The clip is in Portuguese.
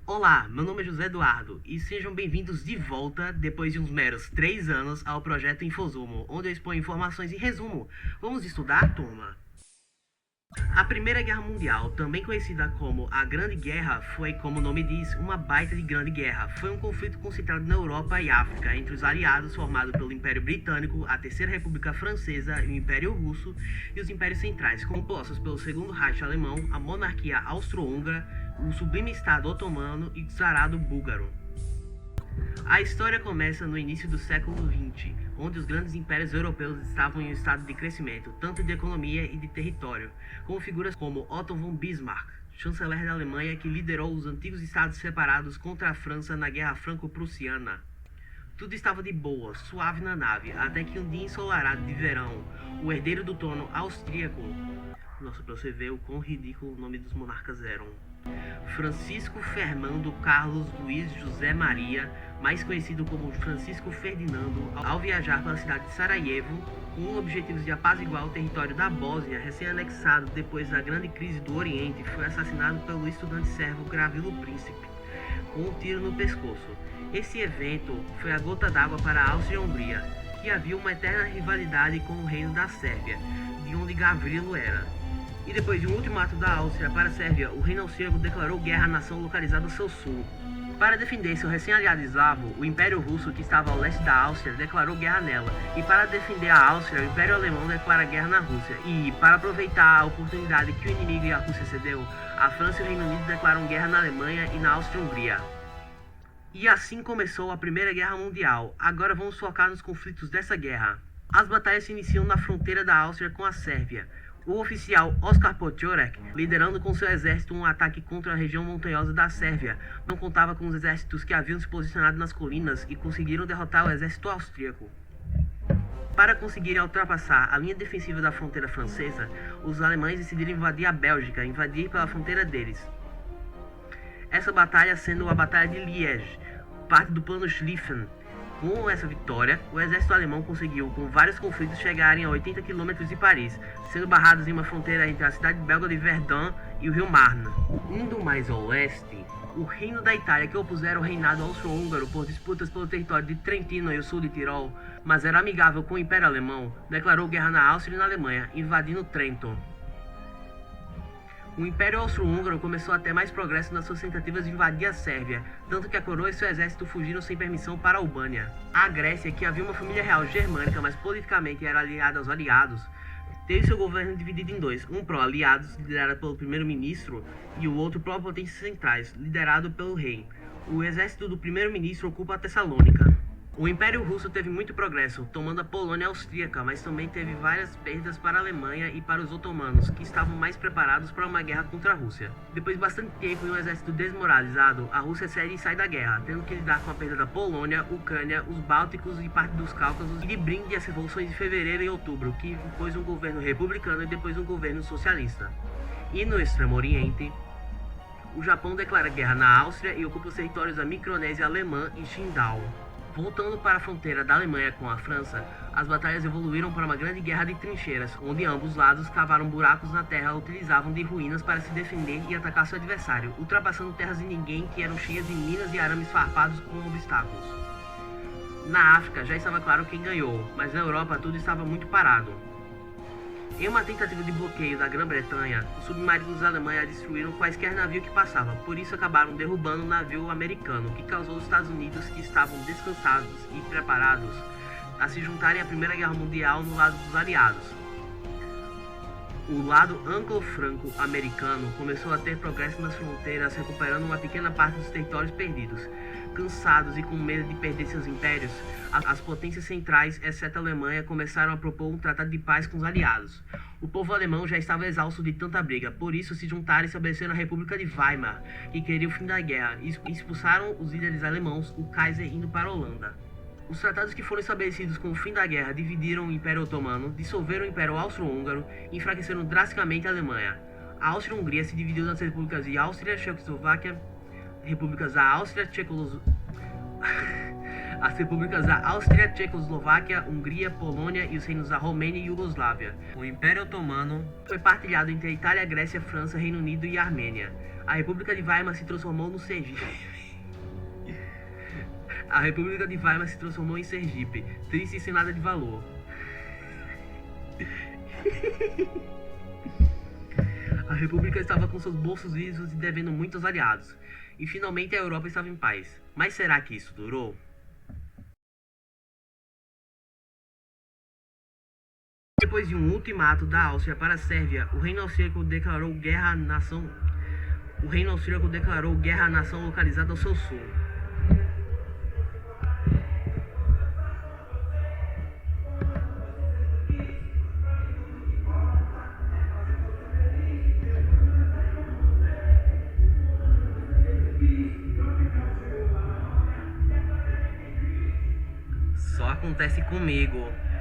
Olá, meu nome é José Eduardo e sejam bem-vindos de volta, depois de uns meros 3 anos, ao projeto Infosumo, onde eu exponho informações em resumo. Vamos estudar, turma? A Primeira Guerra Mundial, também conhecida como a Grande Guerra, foi, como o nome diz, uma baita de grande guerra. Foi um conflito concentrado na Europa e África, entre os aliados formado pelo Império Britânico, a Terceira República Francesa e o Império Russo, e os Impérios Centrais, compostos pelo Segundo Reich Alemão, a Monarquia Austro-Húngara, o Sublime Estado Otomano e o Czarado Búlgaro. A história começa no início do século XX, onde os grandes impérios europeus estavam em um estado de crescimento, tanto de economia e de território, com figuras como Otto von Bismarck, chanceler da Alemanha que liderou os antigos estados separados contra a França na Guerra Franco-Prussiana. Tudo estava de boa, suave na nave, até que um dia ensolarado de verão, o herdeiro do trono austríaco... Nossa, pra você ver o quão ridículo o nome dos monarcas eram. Francisco Fernando Carlos Luiz José Maria, mais conhecido como Francisco Ferdinando, ao viajar pela cidade de Sarajevo, com objetivos de apaziguar o território da Bósnia, recém-anexado depois da grande crise do Oriente, foi assassinado pelo estudante sérvio Gavrilo Princip, com um tiro no pescoço. Esse evento foi a gota d'água para a Áustria-Hungria, que havia uma eterna rivalidade com o reino da Sérvia, de onde Gavrilo era. E depois de um ultimato da Áustria para a Sérvia, o reino austríaco declarou guerra à nação localizada ao seu sul. Para defender seu recém-aliado eslavo, o Império Russo, que estava ao leste da Áustria, declarou guerra nela. E para defender a Áustria, o Império Alemão declara guerra na Rússia. E, para aproveitar a oportunidade que o inimigo e a Rússia cedeu, a França e o Reino Unido declaram guerra na Alemanha e na Áustria-Hungria. E assim começou a Primeira Guerra Mundial. Agora vamos focar nos conflitos dessa guerra. As batalhas se iniciam na fronteira da Áustria com a Sérvia. O oficial Oskar Potiorek, liderando com seu exército um ataque contra a região montanhosa da Sérvia, não contava com os exércitos que haviam se posicionado nas colinas e conseguiram derrotar o exército austríaco. Para conseguirem ultrapassar a linha defensiva da fronteira francesa, os alemães decidiram invadir a Bélgica, invadir pela fronteira deles. Essa batalha sendo a Batalha de Liège, parte do Plano Schlieffen. Com essa vitória, o exército alemão conseguiu, com vários conflitos, chegarem a 80 km de Paris, sendo barrados em uma fronteira entre a cidade belga de Verdun e o rio Marne. Indo mais ao leste, o reino da Itália, que opuseram o reinado austro-húngaro por disputas pelo território de Trentino e o sul de Tirol, mas era amigável com o Império Alemão, declarou guerra na Áustria e na Alemanha, invadindo Trento. O Império Austro-Húngaro começou a ter mais progresso nas suas tentativas de invadir a Sérvia, tanto que a coroa e seu exército fugiram sem permissão para a Albânia. A Grécia, que havia uma família real germânica, mas politicamente era aliada aos aliados, teve seu governo dividido em dois, um pró-aliados, liderado pelo primeiro-ministro, e o outro pró-potências centrais, liderado pelo rei. O exército do primeiro-ministro ocupa a Tessalônica. O Império Russo teve muito progresso, tomando a Polônia austríaca, mas também teve várias perdas para a Alemanha e para os otomanos, que estavam mais preparados para uma guerra contra a Rússia. Depois de bastante tempo e um exército desmoralizado, a Rússia cede e sai da guerra, tendo que lidar com a perda da Polônia, Ucrânia, os Bálticos e parte dos Cáucasos, e de brinde as revoluções de fevereiro e outubro, que impôs um governo republicano e depois um governo socialista. E no Extremo Oriente, o Japão declara guerra na Áustria e ocupa os territórios da Micronésia Alemã e Qingdao. Voltando para a fronteira da Alemanha com a França, as batalhas evoluíram para uma grande guerra de trincheiras, onde ambos lados cavaram buracos na terra e utilizavam de ruínas para se defender e atacar seu adversário, ultrapassando terras de ninguém que eram cheias de minas e arames farpados com obstáculos. Na África já estava claro quem ganhou, mas na Europa tudo estava muito parado. Em uma tentativa de bloqueio da Grã-Bretanha, os submarinos alemães destruíram quaisquer navio que passava, por isso acabaram derrubando um navio americano, que causou os Estados Unidos, que estavam descansados e preparados, a se juntarem à Primeira Guerra Mundial no lado dos aliados. O lado anglo-franco-americano começou a ter progresso nas fronteiras, recuperando uma pequena parte dos territórios perdidos. Cansados e com medo de perder seus impérios, as potências centrais, exceto a Alemanha, começaram a propor um tratado de paz com os aliados. O povo alemão já estava exausto de tanta briga, por isso se juntaram e estabeleceram a República de Weimar, que queria o fim da guerra, e expulsaram os líderes alemãos, o Kaiser indo para a Holanda. Os tratados que foram estabelecidos com o fim da guerra dividiram o Império Otomano, dissolveram o Império Austro-Húngaro e enfraqueceram drasticamente a Alemanha. A Áustria-Hungria se dividiu nas repúblicas de Áustria, Tchecoslováquia, repúblicas da Áustria, as repúblicas da Áustria, Tchecoslováquia, Hungria, Polônia e os reinos da Romênia e Iugoslávia. O Império Otomano foi partilhado entre a Itália, Grécia, França, Reino Unido e Armênia. A República de Weimar se transformou no Sergipe. A República de Weimar se transformou em Sergipe, triste e sem nada de valor. A República estava com seus bolsos lisos e devendo muitos aliados. E finalmente a Europa estava em paz. Mas será que isso durou? Depois de um ultimato da Áustria para a Sérvia, o reino austríaco declarou guerra à nação localizada ao seu sul. Só acontece comigo.